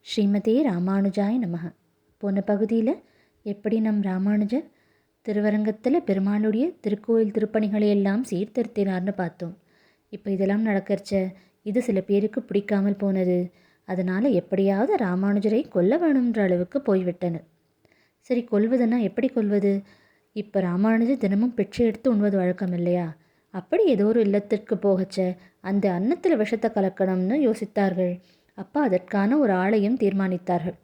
ஸ்ரீமதே ராமானுஜாய நமக. போன பகுதியில் எப்படி ராமானுஜர் திருவரங்கத்தில் பெருமாளுடைய திருக்கோயில் திருப்பணிகளை எல்லாம் சீர்திருத்தினார்னு பார்த்தோம். இப்போ இதெல்லாம் நடக்கிறச்ச இது சில பேருக்கு பிடிக்காமல் போனது. அதனால் எப்படியாவது ராமானுஜரை கொல்ல வேணுன்ற அளவுக்கு போய்விட்டனர். சரி, கொல்வதுன்னா எப்படி கொல்வது? இப்போ ராமானுஜர் தினமும் பிச்சை எடுத்து உண்வது வழக்கம் இல்லையா? அப்படி ஏதோ ஒரு இல்லத்திற்கு போகச்ச அந்த அன்னத்தில் விஷத்தை கலக்கணும்னு யோசித்தார்கள். அப்போ அதற்கான ஒரு ஆளையும் தீர்மானித்தார்கள்.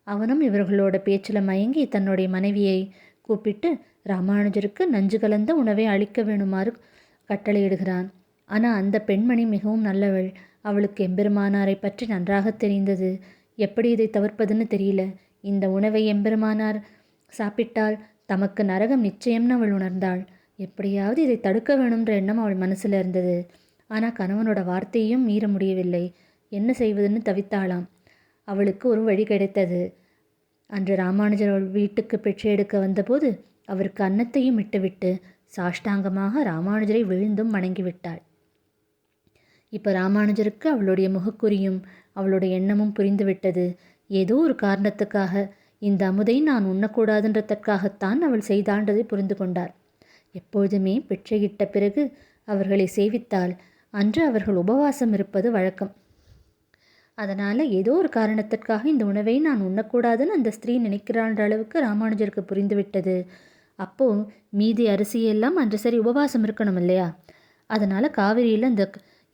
அவனும் இவர்களோட பேச்சில் மயங்கி தன்னுடைய மனைவியை கூப்பிட்டு ராமானுஜருக்கு நஞ்சு கலந்த உணவை அளிக்க வேணுமாறு கட்டளையிடுகிறான். ஆனால் அந்த பெண்மணி மிகவும் நல்லவள். அவளுக்கு எம்பெருமானாரை பற்றி நன்றாக தெரிந்தது. எப்படி இதை தவிர்ப்பதுன்னு தெரியல. இந்த உணவை எம்பெருமானார் சாப்பிட்டால் தமக்கு நரகம் நிச்சயம்னு அவள் உணர்ந்தாள். எப்படியாவது இதை தடுக்க வேணுன்ற எண்ணம் அவள் மனசில் இருந்தது. ஆனால் கணவனோட வார்த்தையும் மீற முடியவில்லை. என்ன செய்வதுன்னு தவித்தாளாம். அவளுக்கு ஒரு வழி கிடைத்தது. அன்று ராமானுஜர் அவள் வீட்டுக்கு பிச்சை எடுக்க வந்தபோது அவருக்கு அன்னத்தையும் விட்டுவிட்டு சாஷ்டாங்கமாக ராமானுஜரை விழுந்தும் வணங்கிவிட்டாள். இப்போ ராமானுஜருக்கு அவளுடைய முகக்குறியும் அவளுடைய எண்ணமும் புரிந்துவிட்டது. ஏதோ ஒரு காரணத்துக்காக இந்த அமுதை நான் உண்ணக்கூடாதுன்றதற்காகத்தான் அவள் செய்தாண்டதை புரிந்து கொண்டார். எப்பொழுதுமே பிச்சையிட்ட பிறகு அவர்களை சேவித்தால் அன்று அவர்கள் உபவாசம் இருப்பது வழக்கம். அதனால் ஏதோ ஒரு காரணத்திற்காக இந்த உணவை நான் உண்ணக்கூடாதுன்னு அந்த ஸ்திரீ நினைக்கிறான்ற அளவுக்கு ராமானுஜருக்கு புரிந்துவிட்டது. அப்போது மீதி அரிசியெல்லாம் அன்று சரி உபவாசம் இருக்கணும் இல்லையா? அதனால் காவிரியில் அந்த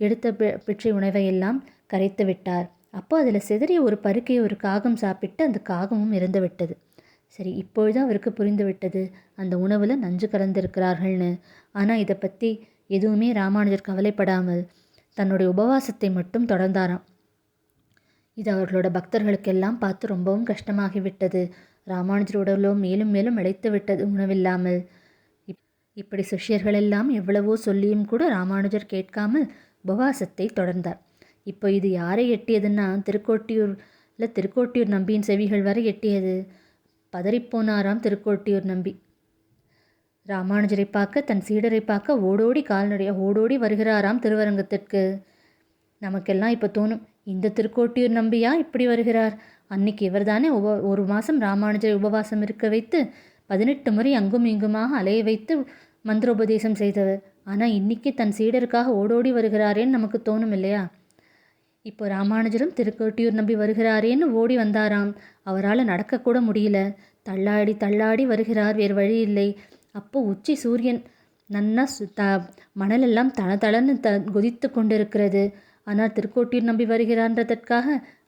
எடுத்த பிச்சை உணவையெல்லாம் கரைத்து விட்டார். அப்போ அதில் சிதறிய ஒரு பருக்கையை ஒரு காகம் சாப்பிட்டு அந்த காகமும் இறந்து விட்டது. சரி, இப்பொழுது அவருக்கு புரிந்து விட்டது அந்த உணவில் நஞ்சு கலந்திருக்கிறார்கள்னு. ஆனால் இதை பற்றி எதுவுமே ராமானுஜர் கவலைப்படாமல் தன்னுடைய உபவாசத்தை மட்டும் தொடர்ந்தாராம். இது அவர்களோட பக்தர்களுக்கெல்லாம் பார்த்து ரொம்பவும் கஷ்டமாகிவிட்டது. ராமானுஜர் உடலோ மேலும் மேலும் இழைத்து விட்டது உணவில்லாமல். இப்படி சிஷ்யர்களெல்லாம் எவ்வளவோ சொல்லியும் கூட ராமானுஜர் கேட்காமல் உபவாசத்தை தொடர்ந்தார். இப்போ இது யாரை எட்டியதுன்னா திருக்கோட்டியூர் நம்பியின் செவிகள் வரை எட்டியது. பதறிப்போனாராம் திருக்கோட்டியூர் நம்பி. ராமானுஜரை பார்க்க தன் சீடரை பார்க்க ஓடோடி வருகிறாராம் திருவரங்கத்திற்கு. நமக்கெல்லாம் இப்போ தோணும், இந்த திருக்கோட்டியூர் நம்பியா இப்படி வருகிறார்? அன்னைக்கு இவர் தானே ஒரு மாதம் ராமானுஜரை உபவாசம் இருக்க வைத்து 18 முறை அங்கும் இங்குமாக அலைய வைத்து மந்திரோபதேசம் செய்தவர். ஆனால் இன்னைக்கு தன் சீடருக்காக ஓடோடி வருகிறாரேன்னு நமக்கு தோணும் இல்லையா? இப்போ ராமானுஜரும் திருக்கோட்டியூர் நம்பி வருகிறாரேன்னு ஓடி வந்தாராம். அவரால் நடக்கக்கூட முடியல. தள்ளாடி தள்ளாடி வருகிறார், வேறு வழி இல்லை. அப்போ உச்சி சூரியன் நன்னா மணலெல்லாம் தளதளன்னு கொதித்து கொண்டிருக்கிறது. ஆனால் திருக்கோட்டியூர் நம்பி வருகிறான்றதற்காக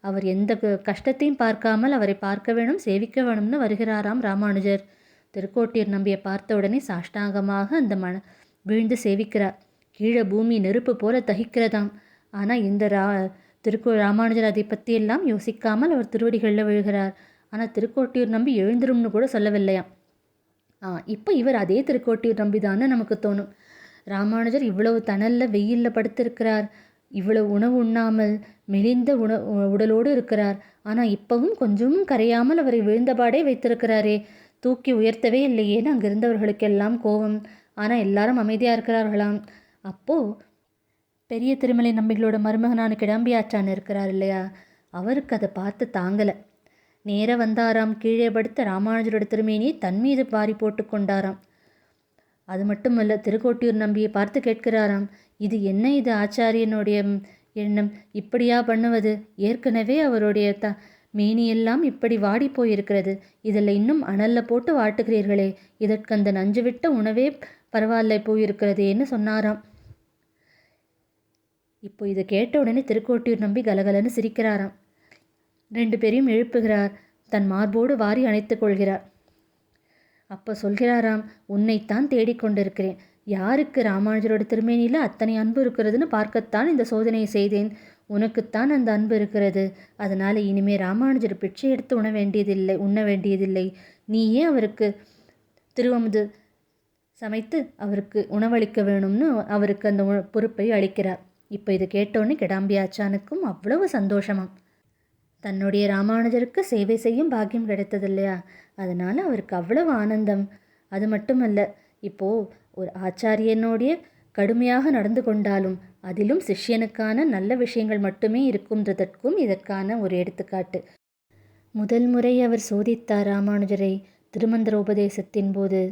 அவர் எந்த கஷ்டத்தையும் பார்க்காமல் அவரை பார்க்க வேணும், சேவிக்க வேணும்னு வருகிறாராம் ராமானுஜர். திருக்கோட்டியூர் நம்பியை பார்த்த உடனே சாஷ்டாங்கமாக அந்த வீழ்ந்து சேவிக்கிறார். கீழே பூமி நெருப்பு போல தகிக்கிறதாம். ஆனால் இந்த ராமானுஜர் அதை பற்றியெல்லாம் யோசிக்காமல் அவர் திருவடிகளில் விழுகிறார். ஆனால் திருக்கோட்டியூர் நம்பி எழுந்திரும்னு கூட சொல்லவில்லையாம். இப்போ இவர் அதே திருக்கோட்டியூர் நம்பி தானே நமக்கு தோணும். ராமானுஜர் இவ்வளவு தணலில் வெயிலில் படுத்திருக்கிறார். இவ்வளவு உணவு உண்ணாமல் மெலிந்த உடலோடு இருக்கிறார். ஆனால் இப்பவும் கொஞ்சமும் கரையாமல் அவரை விழுந்தபாடே வைத்திருக்கிறாரே, தூக்கி உயர்த்தவே இல்லையேன்னு அங்கிருந்தவர்களுக்கெல்லாம் கோபம். ஆனால் எல்லாரும் அமைதியாக இருக்கிறார்களாம். அப்போது பெரிய திருமலை நம்பிகளோட மருமகனான கிடாம்பியாச்சான் இருக்கிறார் இல்லையா, அவருக்கு அதை பார்த்து தாங்கலை. நேராக வந்தாராம். கீழே படுத்த ராமானுஜரோட திருமேனியை தன் மீது வாரி போட்டு கொண்டாராம். அது மட்டும் இல்லை, திருக்கோட்டியூர் நம்பியை பார்த்து கேட்கிறாராம், இது என்ன, இது ஆச்சாரியனுடைய எண்ணம் இப்படியா பண்ணுவது? ஏற்கனவே அவருடைய மேனியெல்லாம் இப்படி வாடி போயிருக்கிறது. இதில் இன்னும் அனலில் போட்டு வாட்டுகிறீர்களே, இதற்கு அந்த நஞ்சு விட்ட உணவே பரவாயில்ல போயிருக்கிறதேன்னு சொன்னாராம். இப்போ இதை கேட்ட உடனே திருக்கோட்டியூர் நம்பி கலகலன்னு சிரிக்கிறாராம். 2 பேரையும் எழுப்புகிறார். தன் மார்போடு வாரி அணைத்து கொள்கிறார். அப்போ சொல்கிறாராம், உன்னைத்தான் தேடிக்கொண்டிருக்கிறேன். யாருக்கு ராமானுஜரோட திருமேனியில் அத்தனை அன்பு இருக்கிறதுன்னு பார்க்கத்தான் இந்த சோதனையை செய்தேன். உனக்குத்தான் அந்த அன்பு இருக்கிறது. அதனால் இனிமே ராமானுஜர் பிச்சை எடுத்து உண்ண வேண்டியதில்லை. நீயே அவருக்கு திருவமுது சமைத்து அவருக்கு உணவளிக்க வேணும்னு அவருக்கு அந்த பொறுப்பை அளிக்கிறார். இப்போ இதை கேட்டோன்னே கிடாம்பியாச்சானுக்கும் அவ்வளவு சந்தோஷமாம். தன்னுடைய ராமானுஜருக்கு சேவை செய்யும் பாக்கியம் கிடைத்தது இல்லையா? அதனால் அவருக்கு அவ்வளவு ஆனந்தம். அது மட்டுமல்ல, இப்போது ஒரு ஆச்சாரியனுடைய கடுமையாக நடந்து கொண்டாலும் அதிலும் சிஷ்யனுக்கான நல்ல விஷயங்கள் மட்டுமே இருக்கும்ன்றதற்கும் இதற்கான ஒரு எடுத்துக்காட்டு. முதல் முறை அவர் சோதித்தார் ராமானுஜரை திருமந்திர உபதேசத்தின் போது.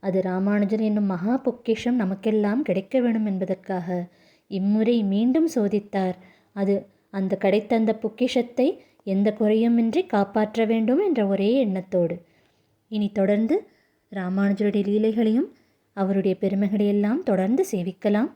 அது ராமானுஜர் என்னும் மகா பொக்கிஷம் நமக்கெல்லாம் கிடைக்க வேணும் என்பதற்காக. இம்முறை மீண்டும் சோதித்தார். அது அந்த கிடைத்த அந்த பொக்கிஷத்தை எந்த குறையுமின்றி காப்பாற்ற வேண்டும் என்ற ஒரே எண்ணத்தோடு. இனி தொடர்ந்து ராமானுஜருடைய லீலைகளையும் அவருடைய பெருமைகளையெல்லாம் தொடர்ந்து சேவிக்கலாம்.